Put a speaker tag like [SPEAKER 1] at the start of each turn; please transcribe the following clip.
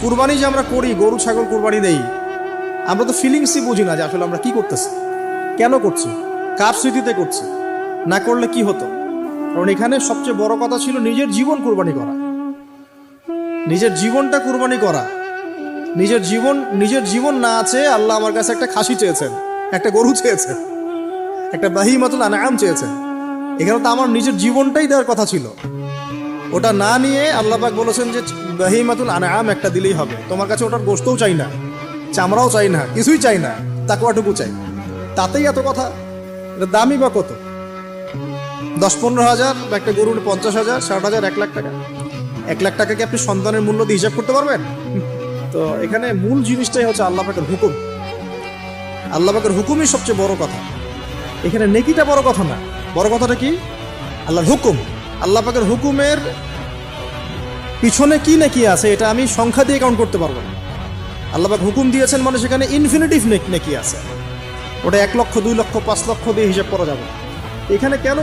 [SPEAKER 1] কুরবানি যে আমরা করি, গরু ছাগল কুরবানি দেই, আমরা তো ফিলিংসই বুঝি না যে আসলে আমরা কি করতেছি, কেন করছি, কার স্মৃতিতে করছি, না করলে কি হতো। কারণ এখানে সবচেয়ে বড় কথা ছিল নিজের জীবন কুরবানি করা, নিজের জীবনটা কুরবানি করা। নিজের জীবন না আছে, আল্লাহ আমার কাছে একটা খাসি চেয়েছেন, একটা গরু চেয়েছেন, একটা বাহিমাতুল আনআম চেয়েছেন। এখানে তো আমার নিজের জীবনটাই দেওয়ার কথা ছিল। ওটা না নিয়ে আল্লাহ পাক বলেছেন যে বাহিমাতুল আনআম একটা দিলেই হবে। তোমার কাছে ওটার গোশতও চাই না, চামড়াও চাই না, কিছুই চাই না, তাকওয়াটুকু চাই। তাতেই এত কথা। এটা দামই বা কত? 10-15 হাজার বা একটা গরুর 50,000, 60,000, 1 লাখ টাকা। 1 লাখ টাকাকে আপনি সন্তানের মূল্য দিয়ে হিসাব করতে পারবেন? তো এখানে মূল জিনিসটাই হচ্ছে আল্লাহ পাকের হুকুম। আল্লাহ পাকের হুকুমই সবচেয়ে বড় কথা। এখানে নেকিটা বড় কথা না, বড় কথাটা কি? আল্লাহর হুকুম। আল্লাহ পাকের হুকুমের পিছনে কি নেকি আছে এটা আমি সংখ্যা দিয়ে কাউন্ট করতে পারবো না। আল্লাহ পাক হুকুম দিয়েছেন মানে সেখানে ইনফিনিটিভ নেকি আছে। ওটা 1 লক্ষ, 2 লক্ষ, 5 লক্ষ দিয়ে হিসাব করা যাবে। এখানে কেন